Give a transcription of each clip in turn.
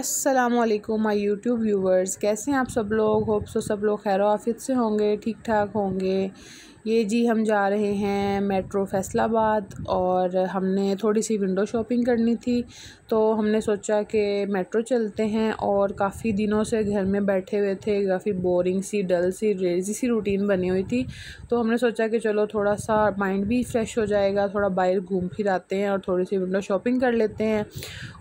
अस्सलामुअलैकुम my YouTube viewers, कैसे हैं आप सब लोग। होप सो सब लोग खैर आफियत से होंगे, ठीक ठाक होंगे। ये जी हम जा रहे हैं मेट्रो फैसलाबाद और हमने थोड़ी सी विंडो शॉपिंग करनी थी, तो हमने सोचा कि मेट्रो चलते हैं। और काफ़ी दिनों से घर में बैठे हुए थे, काफ़ी बोरिंग सी डल सी लेज़ी सी रूटीन बनी हुई थी, तो हमने सोचा कि चलो थोड़ा सा माइंड भी फ्रेश हो जाएगा, थोड़ा बाहर घूम फिर आते हैं और थोड़ी सी विंडो शॉपिंग कर लेते हैं।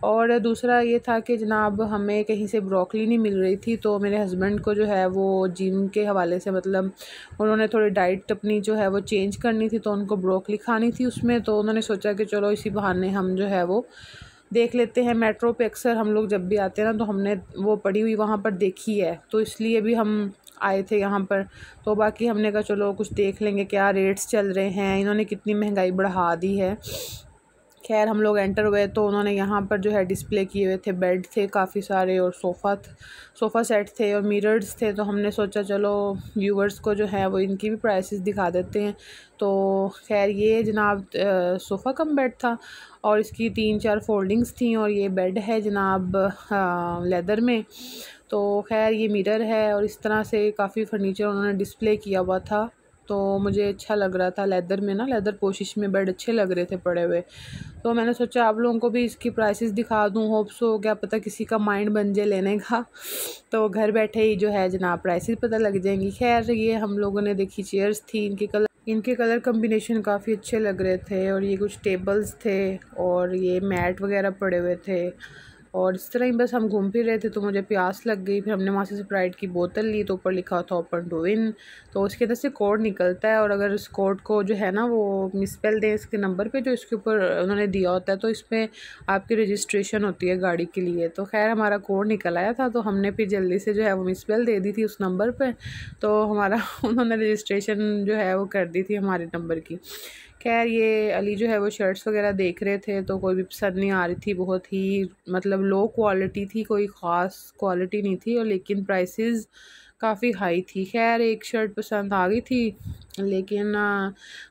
और दूसरा ये था कि जनाब हमें कहीं से ब्रोकली नहीं मिल रही थी, तो मेरे हस्बैंड को जो है वो जिम के हवाले से मतलब उन्होंने थोड़ी डाइट अपनी जो है वो चेंज करनी थी, तो उनको ब्रोकली खानी थी उसमें। तो उन्होंने सोचा कि चलो इसी बहाने हम जो है वो देख लेते हैं। मेट्रो पे अक्सर हम लोग जब भी आते हैं ना, तो हमने वो पड़ी हुई वहाँ पर देखी है, तो इसलिए भी हम आए थे यहाँ पर। तो बाकी हमने कहा चलो कुछ देख लेंगे क्या रेट्स चल रहे हैं, इन्होंने कितनी महंगाई बढ़ा दी है। खैर हम लोग एंटर हुए तो उन्होंने यहाँ पर जो है डिस्प्ले किए हुए थे, बेड थे काफ़ी सारे और सोफ़ा सेट थे और मिरर्स थे। तो हमने सोचा चलो व्यूवर्स को जो है वो इनकी भी प्राइसेस दिखा देते हैं। तो खैर ये जनाब सोफ़ा कम बेड था और इसकी 3-4 फोल्डिंग्स थी और ये बेड है जनाब लेदर में। तो खैर ये मिरर है और इस तरह से काफ़ी फ़र्नीचर उन्होंने डिस्प्ले किया हुआ था, तो मुझे अच्छा लग रहा था। लेदर में ना, लेदर पोशिश में बेड अच्छे लग रहे थे पड़े हुए। तो मैंने सोचा आप लोगों को भी इसकी प्राइसेस दिखा दूँ, होप्स हो क्या पता किसी का माइंड बन जाए लेने का, तो घर बैठे ही जो है जनाब प्राइसेस पता लग जाएंगी। खैर ये हम लोगों ने देखी, चेयर्स थी, इनके कलर कम्बिनेशन काफ़ी अच्छे लग रहे थे और ये कुछ टेबल्स थे और ये मैट वगैरह पड़े हुए थे। और इस तरह ही बस हम घूम फिर रहे थे, तो मुझे प्यास लग गई। फिर हमने वहाँ से स्प्राइट की बोतल ली, तो ऊपर लिखा था ओपन टू विन, तो उसके अंदर से कोड निकलता है और अगर इस कोड को जो है ना वो मिसपेल दें इसके नंबर पे जो इसके ऊपर उन्होंने दिया होता है, तो इसमें आपकी रजिस्ट्रेशन होती है गाड़ी के लिए। तो खैर हमारा कोड निकल आया था, तो हमने फिर जल्दी से जो है वो मिसपेल दे दी थी उस नंबर पर, तो हमारा उन्होंने रजिस्ट्रेशन जो है वो कर दी थी हमारे नंबर की। खैर ये अली जो है वो शर्ट्स वगैरह देख रहे थे, तो कोई भी पसंद नहीं आ रही थी, बहुत ही मतलब लो क्वालिटी थी, कोई ख़ास क्वालिटी नहीं थी और लेकिन प्राइसेस काफ़ी हाई थी। खैर एक शर्ट पसंद आ गई थी, लेकिन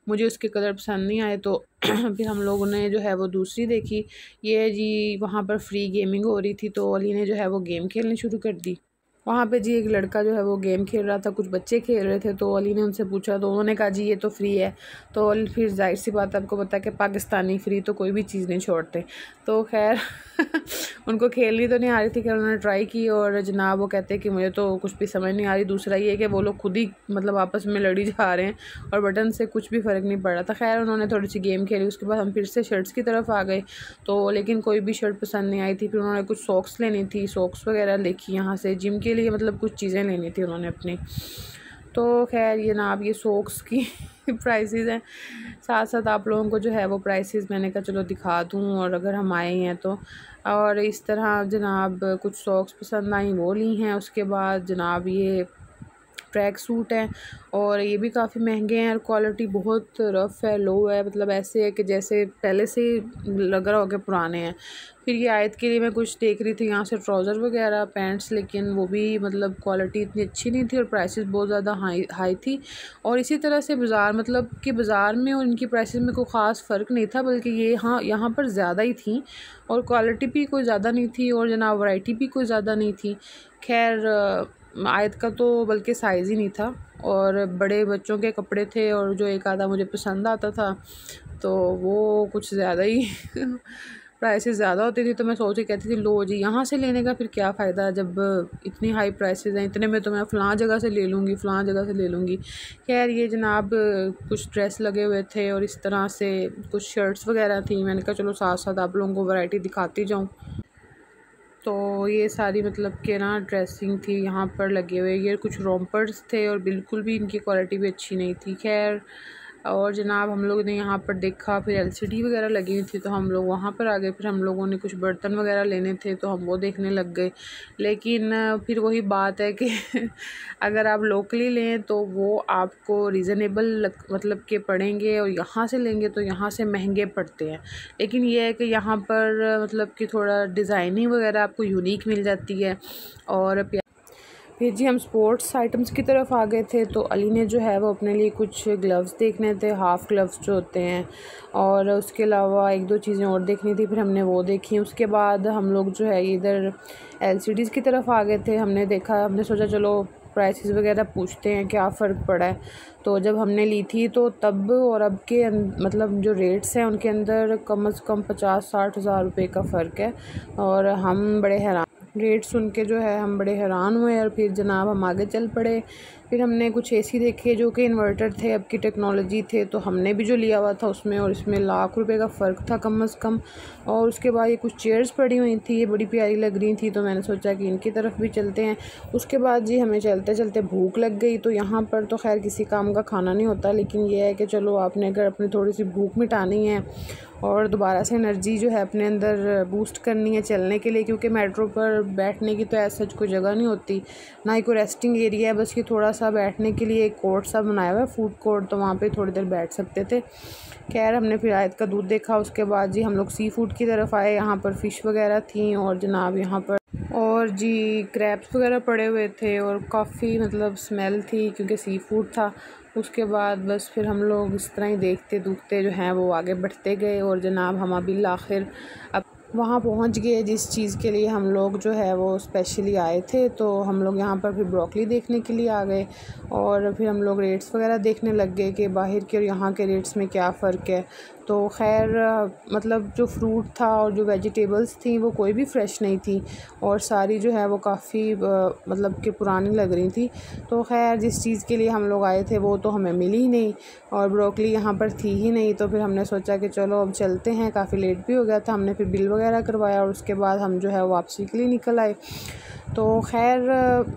मुझे उसके कलर पसंद नहीं आए, तो फिर हम लोगों ने जो है वो दूसरी देखी। ये जी वहाँ पर फ्री गेमिंग हो रही थी, तो अली ने जो है वो गेम खेलनी शुरू कर दी। वहाँ पे जी एक लड़का जो है वो गेम खेल रहा था, कुछ बच्चे खेल रहे थे, तो अली ने उनसे पूछा, तो उन्होंने कहा जी ये तो फ्री है। तो फिर जाहिर सी बात है, आपको पता है कि पाकिस्तानी फ्री तो कोई भी चीज़ नहीं छोड़ते। तो खैर उनको खेलनी तो नहीं आ रही थी, कि उन्होंने ट्राई की और जनाब वो कहते हैं कि मुझे तो कुछ भी समझ नहीं आ रही। दूसरा ये कि वो लोग खुद ही मतलब आपस में लड़ी जा रहे हैं और बटन से कुछ भी फ़र्क नहीं पड़ रहा था। खैर उन्होंने थोड़ी सी गेम खेली, उसके बाद हम फिर से शर्ट्स की तरफ आ गए, तो लेकिन कोई भी शर्ट पसंद नहीं आई थी। फिर उन्होंने कुछ सॉक्स लेनी थी, सॉक्स वगैरह देखी यहाँ से जिम के लिए, मतलब कुछ चीज़ें लेनी थी उन्होंने अपनी। तो खैर ये ना, अब ये सॉक्स की प्राइसेस हैं, साथ साथ आप लोगों को जो है वो प्राइसेस मैंने कहा चलो दिखा दूँ, और अगर हम आए हैं तो। और इस तरह जनाब कुछ सॉक्स पसंद आई, वो ली हैं। उसके बाद जनाब ये ट्रैक सूट हैं और ये भी काफ़ी महंगे हैं और क्वालिटी बहुत रफ़ है, लो है, मतलब ऐसे है कि जैसे पहले से लग रहा हो कि पुराने हैं। फिर ये आयत के लिए मैं कुछ देख रही थी यहाँ से, ट्राउज़र वगैरह पैंट्स, लेकिन वो भी मतलब क्वालिटी इतनी अच्छी नहीं थी और प्राइसेस बहुत ज़्यादा हाई थी। और इसी तरह से बाज़ार, मतलब कि बाज़ार में और इनकी प्राइसेस में कोई ख़ास फ़र्क नहीं था, बल्कि ये यहाँ पर ज़्यादा ही थी और क्वालिटी भी कोई ज़्यादा नहीं थी और जनाब वैरायटी भी कोई ज़्यादा नहीं थी। खैर आयत का तो बल्कि साइज़ ही नहीं था और बड़े बच्चों के कपड़े थे और जो एक आधा मुझे पसंद आता था, तो वो कुछ ज़्यादा ही प्राइसेस ज़्यादा होती थी। तो मैं सोच के कहती थी लो जी यहाँ से लेने का फिर क्या फ़ायदा, जब इतनी हाई प्राइसेस हैं, इतने में तो मैं फ़लाँ जगह से ले लूँगी, फ़लाँ जगह से ले लूँगी। खैर ये जनाब कुछ ड्रेस लगे हुए थे और इस तरह से कुछ शर्ट्स वगैरह थी, मैंने कहा चलो साथ साथ आप लोगों को वैरायटी दिखाती जाऊँ। तो ये सारी मतलब कि ना ड्रेसिंग थी यहाँ पर लगे हुए, ये कुछ रोम्पर्स थे और बिल्कुल भी इनकी क्वालिटी भी अच्छी नहीं थी। खैर और जनाब हम लोग ने यहाँ पर देखा, फिर एलसीडी वगैरह लगी हुई थी, तो हम लोग वहाँ पर आ गए। फिर हम लोगों ने कुछ बर्तन वगैरह लेने थे, तो हम वो देखने लग गए। लेकिन फिर वही बात है कि अगर आप लोकली लें तो वो आपको रीज़नेबल मतलब के पड़ेंगे और यहाँ से लेंगे तो यहाँ से महंगे पड़ते हैं। लेकिन ये है कि यहाँ पर मतलब कि थोड़ा डिज़ाइनिंग वगैरह आपको यूनिक मिल जाती है और फिर जी हम स्पोर्ट्स आइटम्स की तरफ आ गए थे, तो अली ने जो है वो अपने लिए कुछ ग्लव्स देखने थे, हाफ़ ग्लव्स जो होते हैं, और उसके अलावा एक दो चीज़ें और देखनी थी, फिर हमने वो देखी। उसके बाद हम लोग जो है इधर LCDs की तरफ आ गए थे। हमने सोचा चलो प्राइसेस वगैरह पूछते हैं क्या फ़र्क पड़ा है। तो जब हमने ली थी तो तब और अब के मतलब जो रेट्स हैं उनके अंदर कम से कम 50-60 हज़ार रुपये का फ़र्क है, और हम बड़े हैरान रेट सुन के जो है हम बड़े हैरान हुए। और फिर जनाब हम आगे चल पड़े। फिर हमने कुछ AC देखे जो कि इन्वर्टर थे, अब की टेक्नोलॉजी थे, तो हमने भी जो लिया हुआ था उसमें और इसमें लाख रुपए का फ़र्क था कम से कम। और उसके बाद ये कुछ चेयर्स पड़ी हुई थी, ये बड़ी प्यारी लग रही थी, तो मैंने सोचा कि इनकी तरफ भी चलते हैं। उसके बाद जी हमें चलते चलते भूख लग गई। तो यहाँ पर तो खैर किसी काम का खाना नहीं होता, लेकिन ये है कि चलो आपने अगर अपनी थोड़ी सी भूख मिटानी है और दोबारा से एनर्जी जो है अपने अंदर बूस्ट करनी है चलने के लिए, क्योंकि मेट्रो पर बैठने की तो ऐसा कोई जगह नहीं होती, ना ही कोई रेस्टिंग एरिया है, बस ये थोड़ा सा बैठने के लिए एक कोर्ट सा बनाया हुआ है, फूड कोर्ट, तो वहाँ पे थोड़ी देर बैठ सकते थे। खैर हमने फिर आयत का दूध देखा। उसके बाद जी हम लोग सी फूड की तरफ आए। यहाँ पर फ़िश वगैरह थी और जनाब यहाँ पर और जी क्रैब्स वगैरह पड़े हुए थे और काफ़ी मतलब स्मेल थी क्योंकि सी फूड था। उसके बाद बस फिर हम लोग इस तरह ही देखते दूखते जो हैं वो आगे बढ़ते गए, और जनाब हम अभी आखिर अब वहाँ पहुँच गए जिस चीज़ के लिए हम लोग जो है वो स्पेशली आए थे। तो हम लोग यहाँ पर फिर ब्रोकली देखने के लिए आ गए, और फिर हम लोग रेट्स वगैरह देखने लग गए कि बाहर के और यहाँ के रेट्स में क्या फ़र्क है। तो खैर मतलब जो फ्रूट था और जो वेजिटेबल्स थी वो कोई भी फ़्रेश नहीं थी, और सारी जो है वो काफ़ी मतलब कि पुरानी लग रही थी। तो खैर जिस चीज़ के लिए हम लोग आए थे वो तो हमें मिली ही नहीं, और ब्रोकली यहाँ पर थी ही नहीं। तो फिर हमने सोचा कि चलो अब चलते हैं, काफ़ी लेट भी हो गया था। हमने फिर बिल वगैरह करवाया और उसके बाद हम जो है वापसी के लिए निकल आए। तो खैर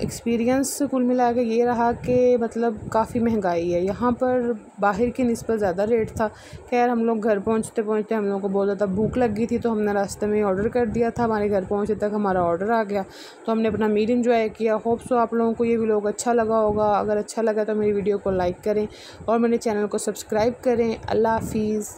एक्सपीरियंस कुल मिला के ये रहा कि मतलब काफ़ी महंगाई है यहाँ पर, बाहर की निस्बत ज़्यादा रेट था। खैर हम लोग घर पहुँचते पहुँचते हम लोगों को बहुत ज़्यादा भूख लग गई थी, तो हमने रास्ते में ऑर्डर कर दिया था। हमारे घर पहुँचते तक हमारा ऑर्डर आ गया, तो हमने अपना मील इंजॉय किया। होप सो आप लोगों को ये व्लॉग अच्छा लगा होगा। अगर अच्छा लगा तो मेरी वीडियो को लाइक करें और मेरे चैनल को सब्सक्राइब करें। अल्लाह हाफिज़।